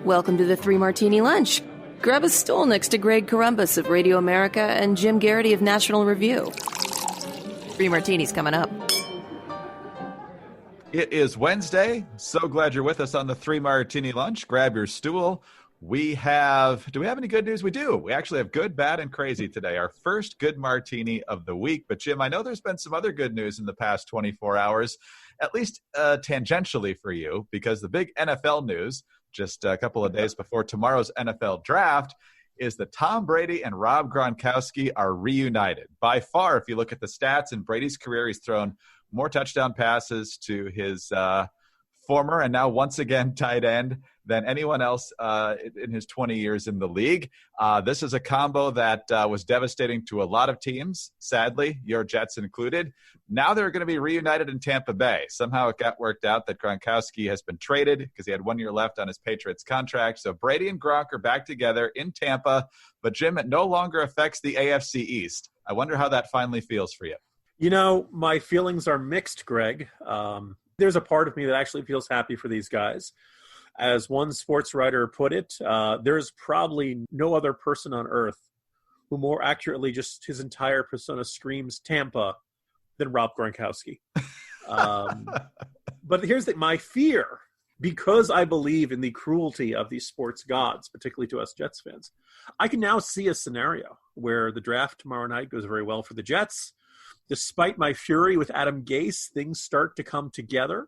Welcome to the Three Martini Lunch. Grab a stool next to Greg Columbus of Radio America and Jim Garrity of National Review. Three Martinis coming up. It is Wednesday. So glad you're with us on the Three Martini Lunch. Grab your stool. Do we have any good news? We do. We actually have good, bad, and crazy today. Our first good martini of the week. But Jim, I know there's been some other good news in the past 24 hours, at least tangentially for you, because the big NFL news just a couple of days before tomorrow's NFL draft is that Tom Brady and Rob Gronkowski are reunited. By far, if you look at the stats in Brady's career, he's thrown more touchdown passes to his former and now once again tight end than anyone else in his 20 years in the league. This is a combo that was devastating to a lot of teams, sadly, your Jets included. Now they're going to be reunited in Tampa Bay. Somehow it got worked out that Gronkowski has been traded because he had 1 year left on his Patriots contract. So Brady and Gronk are back together in Tampa. But, Jim, it no longer affects the AFC East. I wonder how that finally feels for you. You know, my feelings are mixed, Greg. There's a part of me that actually feels happy for these guys. As one sports writer put it, there's probably no other person on earth who more accurately just his entire persona screams Tampa than Rob Gronkowski. But here's my fear, because I believe in the cruelty of these sports gods, particularly to us Jets fans. I can now see a scenario where the draft tomorrow night goes very well for the Jets. Despite my fury with Adam Gase, things start to come together.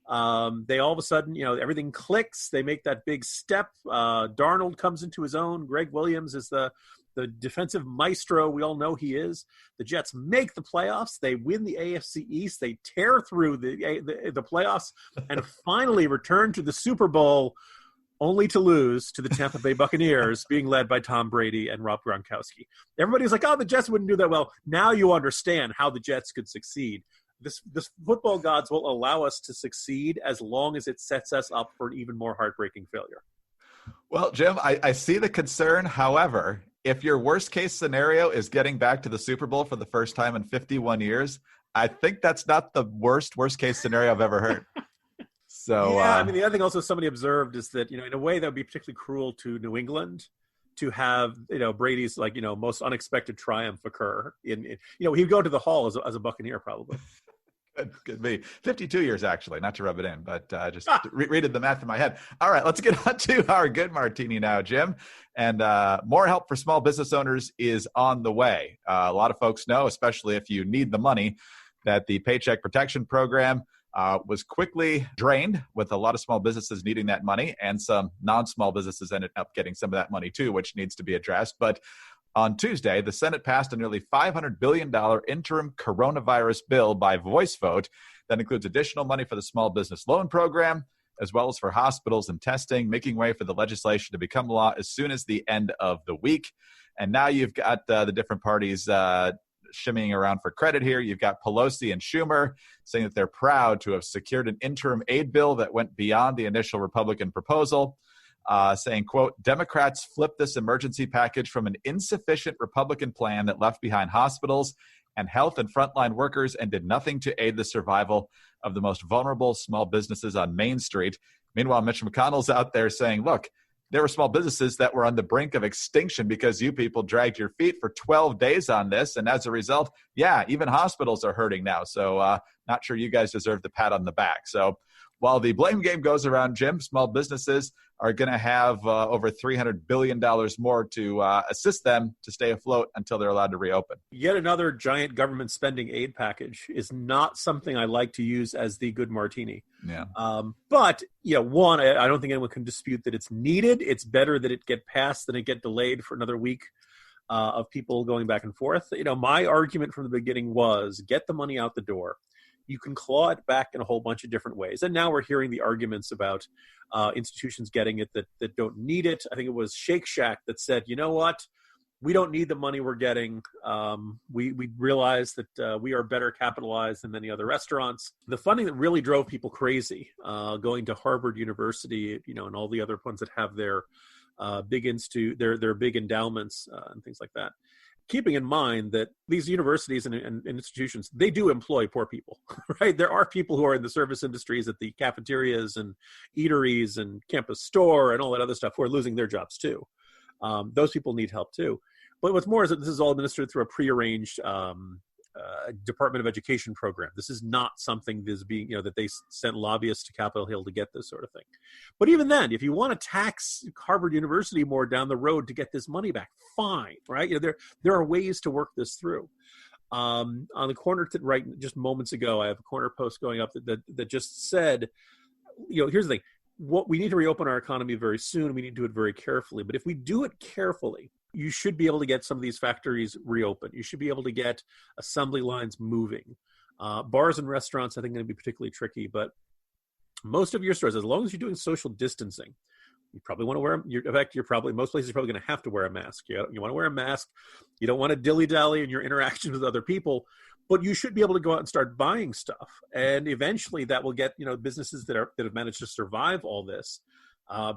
They all of a sudden, everything clicks. They make that big step. Darnold comes into his own. Greg Williams is the defensive maestro we all know he is. The Jets make the playoffs. They win the AFC East. They tear through the playoffs and finally return to the Super Bowl, only to lose to the Tampa Bay Buccaneers, being led by Tom Brady and Rob Gronkowski. Everybody's like, oh, the Jets wouldn't do that well. Now you understand how the Jets could succeed. This football gods will allow us to succeed as long as it sets us up for an even more heartbreaking failure. Well, Jim, I see the concern. However, if your worst case scenario is getting back to the Super Bowl for the first time in 51 years, I think that's not the worst case scenario I've ever heard. So, yeah, the other thing also somebody observed is that, in a way that would be particularly cruel to New England to have, Brady's most unexpected triumph occur he'd go to the Hall as a Buccaneer probably. Could be 52 years, actually, not to rub it in, but just reading the math in my head. All right, let's get on to our good martini now, Jim. And more help for small business owners is on the way. A lot of folks know, especially if you need the money, that the Paycheck Protection Program was quickly drained, with a lot of small businesses needing that money, and some non-small businesses ended up getting some of that money too, which needs to be addressed. But on Tuesday, the Senate passed a nearly $500 billion interim coronavirus bill by voice vote that includes additional money for the small business loan program, as well as for hospitals and testing, making way for the legislation to become law as soon as the end of the week. And now you've got the different parties shimmying around for credit here. You've got Pelosi and Schumer saying that they're proud to have secured an interim aid bill that went beyond the initial Republican proposal, saying, quote, Democrats flipped this emergency package from an insufficient Republican plan that left behind hospitals and health and frontline workers and did nothing to aid the survival of the most vulnerable small businesses on Main Street. Meanwhile, Mitch McConnell's out there saying, look, there were small businesses that were on the brink of extinction because you people dragged your feet for 12 days on this. And as a result, yeah, even hospitals are hurting now. So not sure you guys deserve the pat on the back. So while the blame game goes around, Jim, small businesses are going to have over $300 billion more to assist them to stay afloat until they're allowed to reopen. Yet another giant government spending aid package is not something I like to use as the good martini. Yeah. But, one, I don't think anyone can dispute that it's needed. It's better that it get passed than it get delayed for another week of people going back and forth. My argument from the beginning was get the money out the door. You can claw it back in a whole bunch of different ways. And now we're hearing the arguments about institutions getting it that don't need it. I think it was Shake Shack that said, you know what? We don't need the money we're getting. We realize that we are better capitalized than many other restaurants. The funding that really drove people crazy, going to Harvard University, and all the other ones that have their big big endowments and things like that, keeping in mind that these universities and institutions, they do employ poor people, right? There are people who are in the service industries at the cafeterias and eateries and campus store and all that other stuff who are losing their jobs too. Those people need help too. But what's more is that this is all administered through a prearranged Department of Education program. This is not something that's being, that they sent lobbyists to Capitol Hill to get this sort of thing. But even then, if you want to tax Harvard University more down the road to get this money back, fine, right? There are ways to work this through. On the corner right just moments ago, I have a corner post going up that just said, here's the thing. What we need to reopen our economy very soon. We need to do it very carefully. But if we do it carefully, you should be able to get some of these factories reopened. You should be able to get assembly lines moving. Bars and restaurants, I think, going to be particularly tricky. But most of your stores, as long as you're doing social distancing, you probably want to wear. In fact, most places are probably going to have to wear a mask. You want to wear a mask. You don't want to dilly-dally in your interactions with other people. But you should be able to go out and start buying stuff, and eventually that will get businesses that have managed to survive all this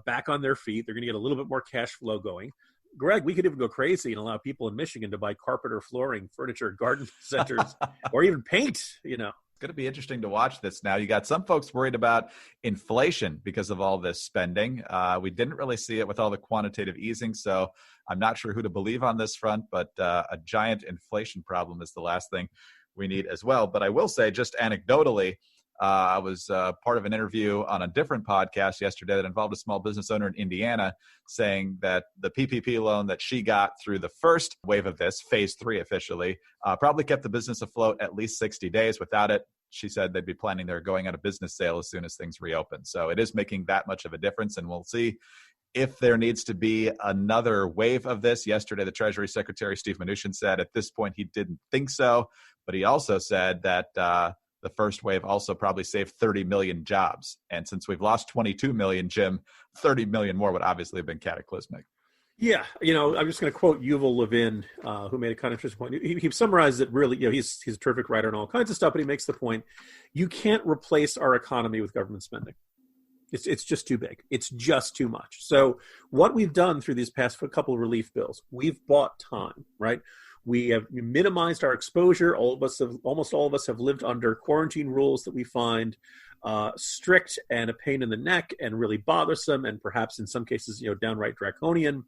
back on their feet. They're going to get a little bit more cash flow going. Greg, we could even go crazy and allow people in Michigan to buy carpet or flooring, furniture, garden centers, or even paint. It's going to be interesting to watch this now. You got some folks worried about inflation because of all this spending. We didn't really see it with all the quantitative easing, so I'm not sure who to believe on this front, but a giant inflation problem is the last thing we need as well. But I will say, just anecdotally, I was part of an interview on a different podcast yesterday that involved a small business owner in Indiana saying that the PPP loan that she got through the first wave of this, phase 3 officially, probably kept the business afloat at least 60 days. Without it, she said they'd be planning their going out of business sale as soon as things reopen. So it is making that much of a difference, and we'll see if there needs to be another wave of this. Yesterday, the Treasury Secretary, Steve Mnuchin, said at this point he didn't think so, but he also said that the first wave also probably saved 30 million jobs. And since we've lost 22 million, Jim, 30 million more would obviously have been cataclysmic. Yeah, I'm just going to quote Yuval Levin, who made a kind of interesting point. He summarized it really, he's a terrific writer and all kinds of stuff, but he makes the point, you can't replace our economy with government spending. It's just too big. It's just too much. So what we've done through these past couple of relief bills, we've bought time, right? We have minimized our exposure. Almost all of us have lived under quarantine rules that we find strict and a pain in the neck and really bothersome, and perhaps in some cases, downright draconian.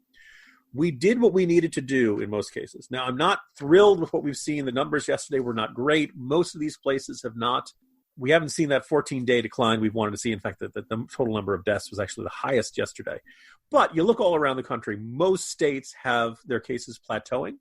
We did what we needed to do in most cases. Now, I'm not thrilled with what we've seen. The numbers yesterday were not great. Most of these places have not. We haven't seen that 14-day decline we've wanted to see. In fact, the total number of deaths was actually the highest yesterday. But you look all around the country, most states have their cases plateauing.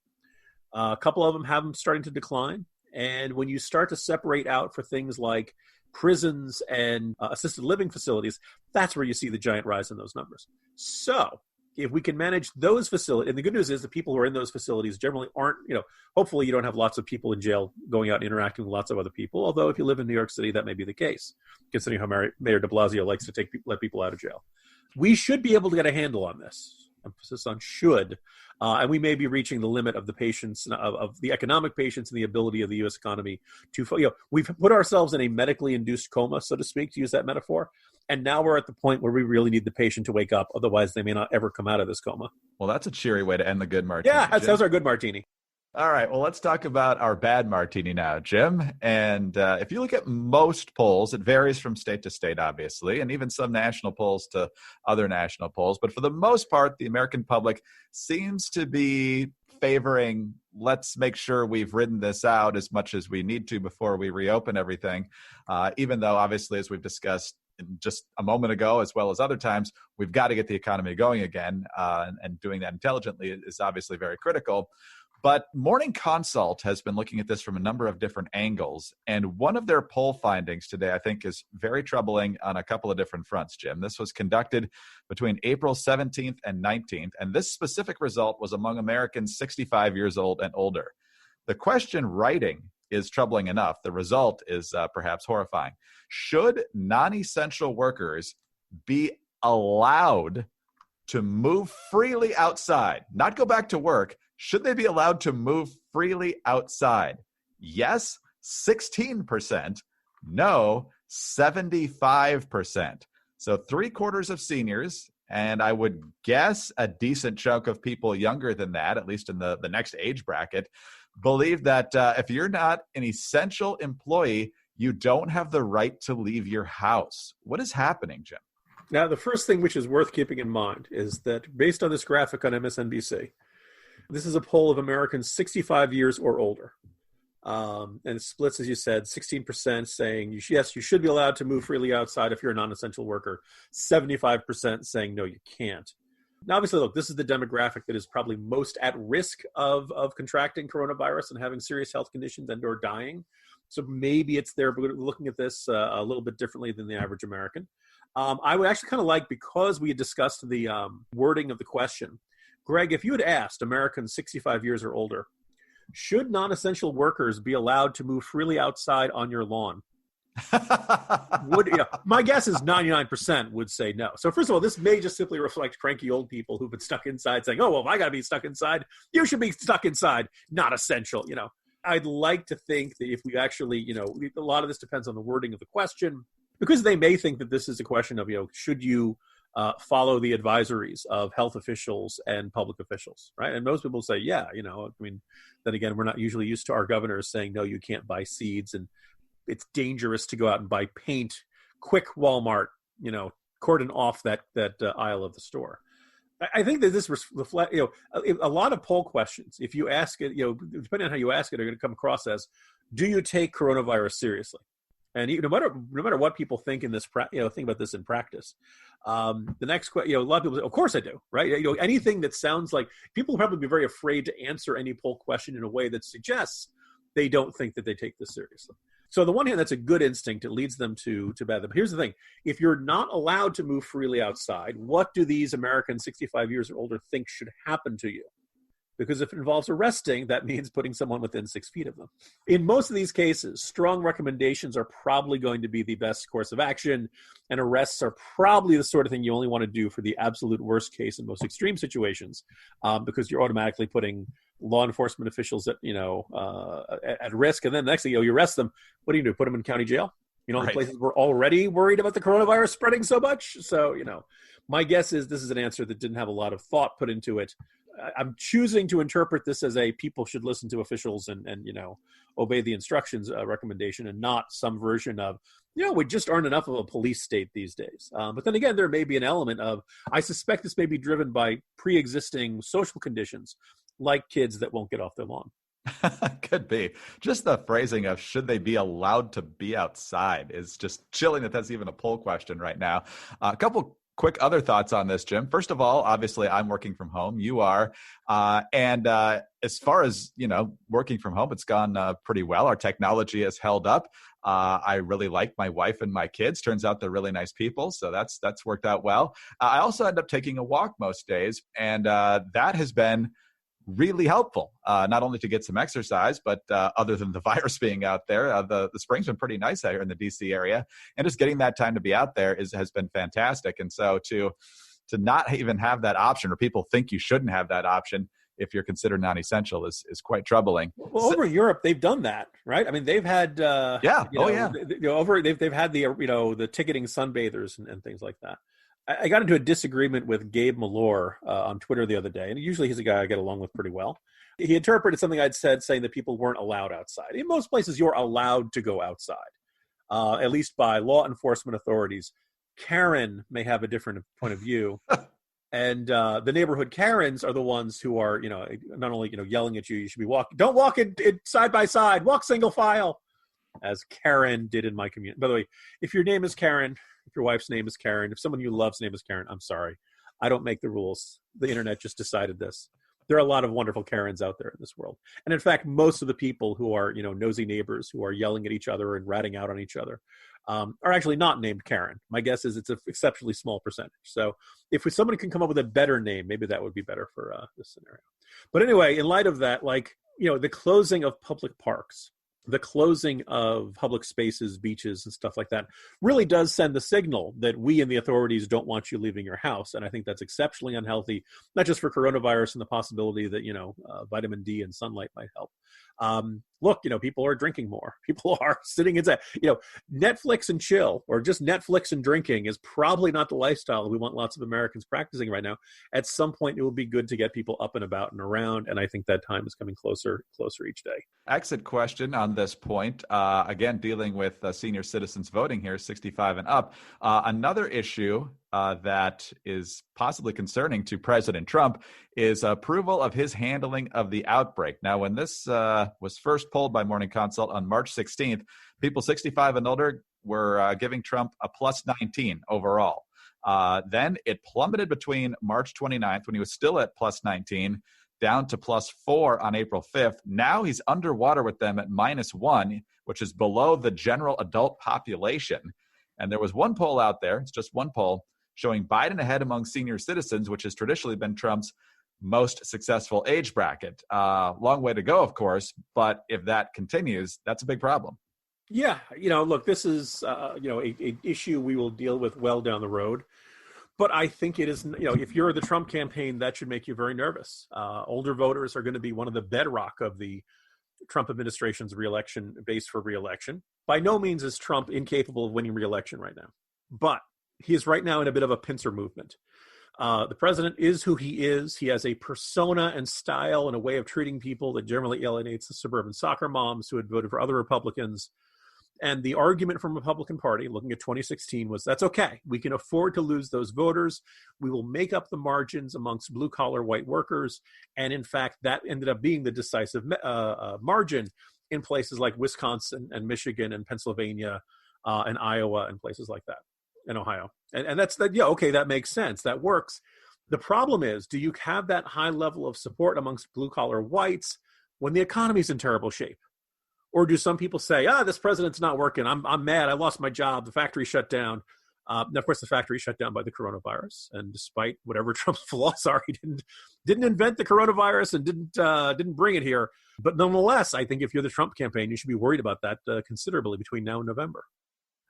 A couple of them have them starting to decline. And when you start to separate out for things like prisons and assisted living facilities, that's where you see the giant rise in those numbers. So if we can manage those facilities, and the good news is the people who are in those facilities generally aren't, hopefully you don't have lots of people in jail going out and interacting with lots of other people, although if you live in New York City, that may be the case, considering how Mayor de Blasio likes to let people out of jail. We should be able to get a handle on this. Emphasis on should. And we may be reaching the limit of the patience, of the economic patience and the ability of the U.S. economy to, we've put ourselves in a medically induced coma, so to speak, to use that metaphor. And now we're at the point where we really need the patient to wake up. Otherwise, they may not ever come out of this coma. Well, that's a cheery way to end the good martini. Yeah, that's our good martini. All right. Well, let's talk about our bad martini now, Jim. And if you look at most polls, it varies from state to state, obviously, and even some national polls to other national polls. But for the most part, the American public seems to be favoring, let's make sure we've ridden this out as much as we need to before we reopen everything, even though, obviously, as we've discussed just a moment ago, as well as other times, we've got to get the economy going again, and doing that intelligently is obviously very critical. But Morning Consult has been looking at this from a number of different angles. And one of their poll findings today, I think, is very troubling on a couple of different fronts, Jim. This was conducted between April 17th and 19th. And this specific result was among Americans 65 years old and older. The question writing is troubling enough. The result is perhaps horrifying. Should non-essential workers be allowed to move freely outside, not go back to work? Should they be allowed to move freely outside? Yes, 16%. No, 75%. So 3/4 of seniors And I would guess a decent chunk of people younger than that, at least in the next age bracket, believe that if you're not an essential employee, you don't have the right to leave your house. What is happening, Jim? Now, the first thing which is worth keeping in mind is that based on this graphic on MSNBC, this is a poll of Americans 65 years or older. And it splits, as you said, 16% saying, yes, you should be allowed to move freely outside if you're a non-essential worker, 75% saying, no, you can't. Now, obviously, look, this is the demographic that is probably most at risk of contracting coronavirus and having serious health conditions and or dying. So maybe it's there, but we're looking at this a little bit differently than the average American. I would actually kind of like, because we had discussed the wording of the question, Greg, if you had asked Americans 65 years or older, should non-essential workers be allowed to move freely outside on your lawn? My guess is 99% would say no. So first of all, this may just simply reflect cranky old people who've been stuck inside saying, oh, well, if I got to be stuck inside, you should be stuck inside. Not essential, I'd like to think that if we actually, a lot of this depends on the wording of the question, because they may think that this is a question of, should you follow the advisories of health officials and public officials, right? And most people say, yeah, then again, we're not usually used to our governors saying, no, you can't buy seeds and it's dangerous to go out and buy paint. Quick Walmart, cordon off that aisle of the store. I think that this reflects, a lot of poll questions, if you ask it, depending on how you ask it, are going to come across as, do you take coronavirus seriously? And no matter what people think in this, think about this in practice. The next question, a lot of people say, of course I do, right? Anything that sounds like, people will probably be very afraid to answer any poll question in a way that suggests they don't think that they take this seriously. So on the one hand, that's a good instinct. It leads them to bad. But here's the thing. If you're not allowed to move freely outside, what do these Americans 65 years or older think should happen to you? Because if it involves arresting, that means putting someone within 6 feet of them. In most of these cases, strong recommendations are probably going to be the best course of action, and arrests are probably the sort of thing you only want to do for the absolute worst case and most extreme situations, because you're automatically putting law enforcement officials at risk. And then the next thing, you arrest them. What do? Put them in county jail? Right. The places we're already worried about the coronavirus spreading so much. So, my guess is this is an answer that didn't have a lot of thought put into it. I'm choosing to interpret this as a people should listen to officials and obey the instructions recommendation, and not some version of, we just aren't enough of a police state these days. But then again, there may be an element of, I suspect this may be driven by pre-existing social conditions, like kids that won't get off their lawn. Could be. Just the phrasing of should they be allowed to be outside is just chilling that's even a poll question right now. A couple quick other thoughts on this, Jim. First of all, obviously I'm working from home. You are. And as far as, working from home, it's gone pretty well. Our technology has held up. I really like my wife and my kids. Turns out they're really nice people. So that's worked out well. I also end up taking a walk most days. And that has been really helpful, not only to get some exercise, but other than the virus being out there, the spring's been pretty nice out here in the DC area, and just getting that time to be out there has been fantastic. And so to not even have that option, or people think you shouldn't have that option if you're considered non-essential, is quite troubling. Well, over in Europe, they've done that, right? I mean, they've had they've had the ticketing sunbathers and things like that. I got into a disagreement with Gabe Malore on Twitter the other day, and usually he's a guy I get along with pretty well. He interpreted something I'd said saying that people weren't allowed outside. In most places, you're allowed to go outside, at least by law enforcement authorities. Karen may have a different point of view. And the neighborhood Karens are the ones who are, not only, yelling at you, you should be walking. Don't walk in side by side. Walk single file, as Karen did in my community. By the way, if your name is Karen, if your wife's name is Karen, if someone you love's name is Karen, I'm sorry. I don't make the rules. The internet just decided this. There are a lot of wonderful Karens out there in this world. And in fact, most of the people who are, nosy neighbors who are yelling at each other and ratting out on each other are actually not named Karen. My guess is it's an exceptionally small percentage. So if somebody can come up with a better name, maybe that would be better for this scenario. But anyway, in light of that, the closing of public parks, the closing of public spaces, beaches, and stuff like that really does send the signal that we and the authorities don't want you leaving your house. And I think that's exceptionally unhealthy, not just for coronavirus and the possibility that, vitamin D and sunlight might help, Look, people are drinking more. People are sitting inside. Netflix and chill, or just Netflix and drinking, is probably not the lifestyle we want lots of Americans practicing right now. At some point, it will be good to get people up and about and around, and I think that time is coming closer each day. Exit question on this point. Again, dealing with senior citizens voting here, 65 and up. Another issue that is possibly concerning to President Trump is approval of his handling of the outbreak. Now, when this was first polled by Morning Consult on March 16th, people 65 and older were giving Trump a plus 19 overall. Then it plummeted between March 29th, when he was still at plus 19, down to plus 4 on April 5th. Now he's underwater with them at minus 1, which is below the general adult population. And there was one poll out there, it's just one poll, showing Biden ahead among senior citizens, which has traditionally been Trump's most successful age bracket. Long way to go, of course, but if that continues, that's a big problem. Yeah, look, this is, a issue we will deal with well down the road. But I think it is, if you're the Trump campaign, that should make you very nervous. Older voters are going to be one of the bedrock of the Trump administration's reelection base for reelection. By no means is Trump incapable of winning reelection right now, but he is right now in a bit of a pincer movement. The president is who he is. He has a persona and style and a way of treating people that generally alienates the suburban soccer moms who had voted for other Republicans. And the argument from the Republican Party, looking at 2016, was that's okay. We can afford to lose those voters. We will make up the margins amongst blue-collar white workers. And in fact, that ended up being the decisive margin in places like Wisconsin and Michigan and Pennsylvania and Iowa and places like that, and Ohio. And that's that. Yeah, okay, that makes sense. That works. The problem is, do you have that high level of support amongst blue-collar whites when the economy's in terrible shape? Or do some people say, this president's not working. I'm mad. I lost my job. The factory shut down. And of course, the factory shut down by the coronavirus. And despite whatever Trump's flaws are, he didn't invent the coronavirus and didn't bring it here. But nonetheless, I think if you're the Trump campaign, you should be worried about that considerably between now and November.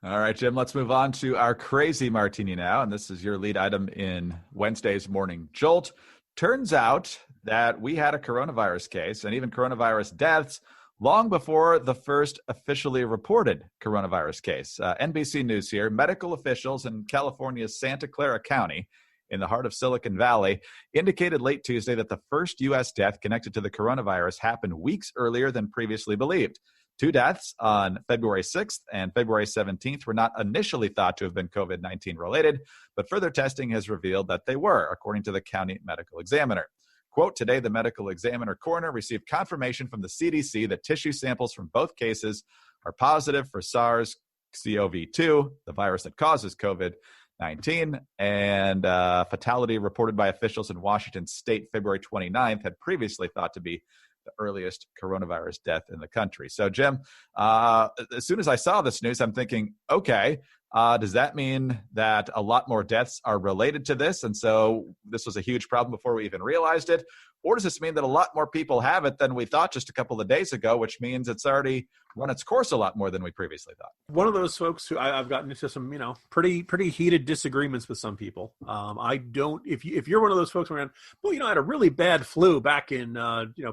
All right, Jim, let's move on to our crazy martini now. And this is your lead item in Wednesday's Morning Jolt. Turns out that we had a coronavirus case and even coronavirus deaths long before the first officially reported coronavirus case. NBC News here, medical officials in California's Santa Clara County, in the heart of Silicon Valley, indicated late Tuesday that the first U.S. death connected to the coronavirus happened weeks earlier than previously believed. 2 deaths on February 6th and February 17th were not initially thought to have been COVID-19 related, but further testing has revealed that they were, according to the county medical examiner. Quote, today, the medical examiner coroner received confirmation from the CDC that tissue samples from both cases are positive for SARS-CoV-2, the virus that causes COVID-19, and fatality reported by officials in Washington state February 29th had previously thought to be the earliest coronavirus death in the country. So, Jim, as soon as I saw this news, I'm thinking, okay, does that mean that a lot more deaths are related to this? And so this was a huge problem before we even realized it? Or does this mean that a lot more people have it than we thought just a couple of days ago, which means it's already run its course a lot more than we previously thought? One of those folks who I've gotten into some, pretty heated disagreements with some people. If you're one of those folks around, I had a really bad flu back in,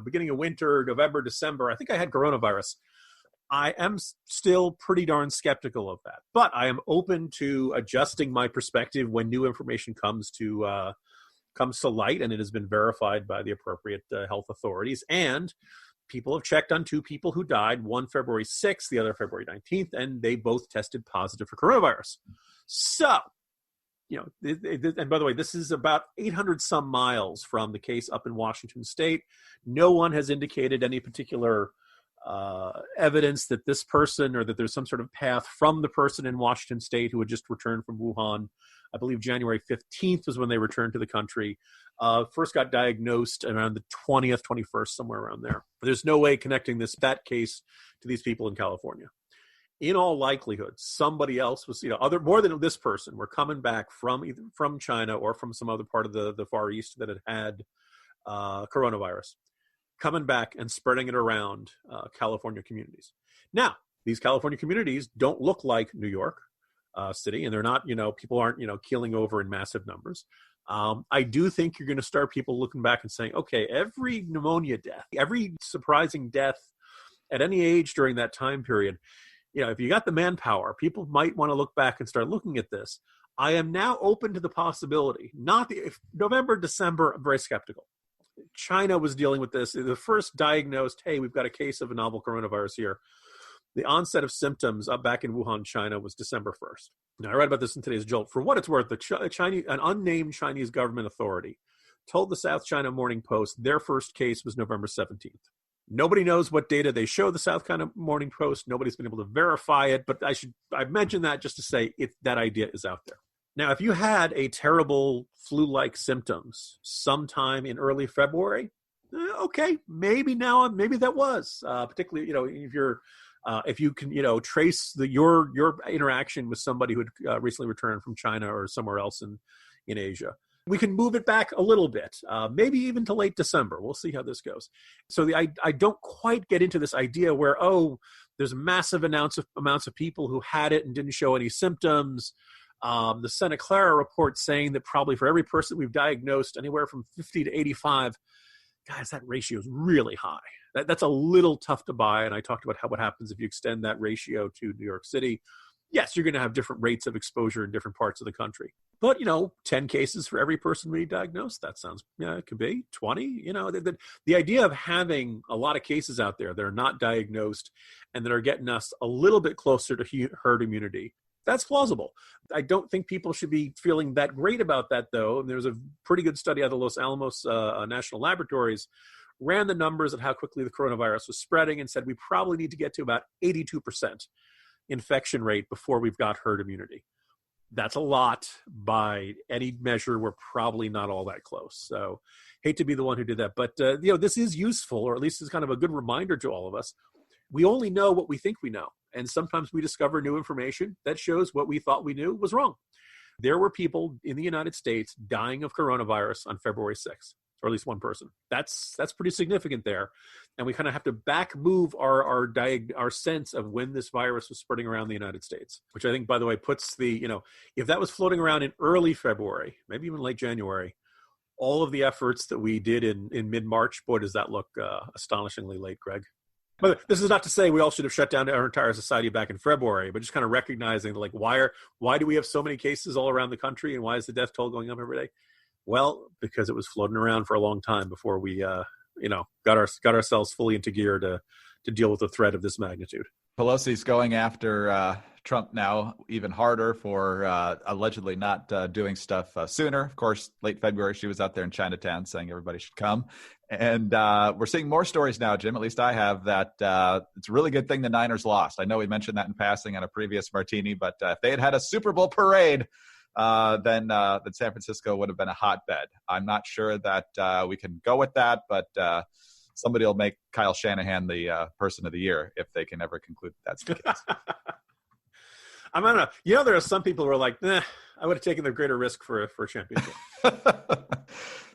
beginning of winter, November, December. I think I had coronavirus. I am still pretty darn skeptical of that, but I am open to adjusting my perspective when new information comes to light and it has been verified by the appropriate health authorities. And people have checked on 2 people who died, one February 6th, the other February 19th, and they both tested positive for coronavirus. So, and by the way, this is about 800 some miles from the case up in Washington state. No one has indicated any particular evidence that this person or that there's some sort of path from the person in Washington state who had just returned from Wuhan. I believe January 15th was when they returned to the country. First got diagnosed around the 20th, 21st, somewhere around there. There's no way connecting that case to these people in California. In all likelihood, somebody else was, more than this person were coming back from either from China or from some other part of the Far East that had coronavirus, coming back and spreading it around California communities. Now, these California communities don't look like New York City, and they're not, people aren't, keeling over in massive numbers. I do think you're going to start people looking back and saying, okay, every pneumonia death, every surprising death at any age during that time period, if you got the manpower, people might want to look back and start looking at this. I am now open to the possibility, if November, December, I'm very skeptical. China was dealing with this. The first diagnosed, hey, we've got a case of a novel coronavirus here. The onset of symptoms up back in Wuhan, China was December 1st. Now, I read about this in today's Jolt. For what it's worth, an unnamed Chinese government authority told the South China Morning Post their first case was November 17th. Nobody knows what data they show the South China Morning Post. Nobody's been able to verify it, but I mentioned that just to say that idea is out there. Now, if you had a terrible flu-like symptoms sometime in early February, okay, maybe that was particularly, if you can, trace your interaction with somebody who had recently returned from China or somewhere else in Asia. We can move it back a little bit, maybe even to late December. We'll see how this goes. So I don't quite get into this idea where, there's massive amounts of people who had it and didn't show any symptoms. The Santa Clara report saying that probably for every person we've diagnosed, anywhere from 50 to 85, guys, that ratio is really high. That's a little tough to buy. And I talked about what happens if you extend that ratio to New York City. Yes, you're going to have different rates of exposure in different parts of the country. But, 10 cases for every person we diagnosed, that sounds, it could be 20. The idea of having a lot of cases out there that are not diagnosed and that are getting us a little bit closer to herd immunity, that's plausible. I don't think people should be feeling that great about that, though. And there's a pretty good study out of the Los Alamos National Laboratories, ran the numbers of how quickly the coronavirus was spreading and said we probably need to get to about 82% infection rate before we've got herd immunity. That's a lot by any measure. We're probably not all that close. So hate to be the one who did that. But, this is useful, or at least it's kind of a good reminder to all of us. We only know what we think we know. And sometimes we discover new information that shows what we thought we knew was wrong. There were people in the United States dying of coronavirus on February 6th, or at least one person. That's pretty significant there. And we kind of have to back move our sense of when this virus was spreading around the United States, which I think, by the way, puts if that was floating around in early February, maybe even late January, all of the efforts that we did in mid-March, boy, does that look astonishingly late, Greg. But this is not to say we all should have shut down our entire society back in February, but just kind of recognizing why do we have so many cases all around the country, and why is the death toll going up every day? Well, because it was floating around for a long time before we, got ourselves fully into gear to deal with a threat of this magnitude. Pelosi's going after Trump now even harder for allegedly not doing stuff sooner. Of course, late February, she was out there in Chinatown saying everybody should come. And we're seeing more stories now, Jim, at least I have, that it's a really good thing the Niners lost. I know we mentioned that in passing on a previous Martini, but if they had a Super Bowl parade, then San Francisco would have been a hotbed. I'm not sure that we can go with that, but somebody will make Kyle Shanahan the person of the year if they can ever conclude that's the case. I don't know. There are some people who are like, I would have taken the greater risk for a championship.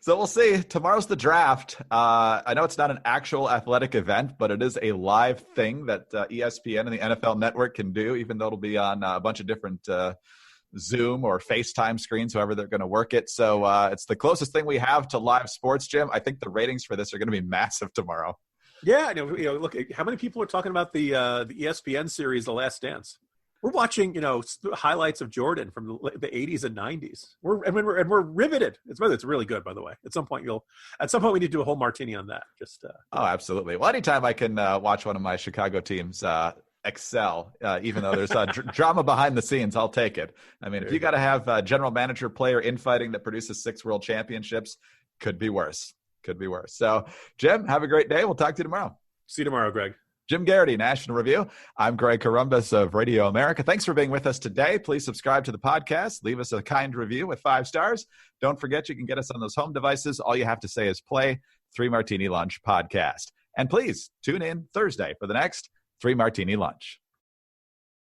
So we'll see. Tomorrow's the draft. I know it's not an actual athletic event, but it is a live thing that ESPN and the NFL Network can do, even though it'll be on a bunch of different Zoom or FaceTime screens, however they're going to work it. So it's the closest thing we have to live sports, Jim. I think the ratings for this are going to be massive tomorrow. Yeah, look, how many people are talking about the ESPN series, The Last Dance? We're watching, highlights of Jordan from the 80s and 90s. We're riveted. It's really good, by the way. At some point we need to do a whole Martini on that. Oh, absolutely. Well, anytime I can watch one of my Chicago teams excel, even though there's drama behind the scenes, I'll take it. I mean, if you got to have general manager player infighting that produces 6 world championships, could be worse. So, Jim, have a great day. We'll talk to you tomorrow. See you tomorrow, Greg. Jim Garrity, National Review. I'm Greg Corombos of Radio America. Thanks for being with us today. Please subscribe to the podcast. Leave us a kind review with 5 stars. Don't forget you can get us on those home devices. All you have to say is play 3 Martini Lunch podcast. And please tune in Thursday for the next 3 Martini Lunch.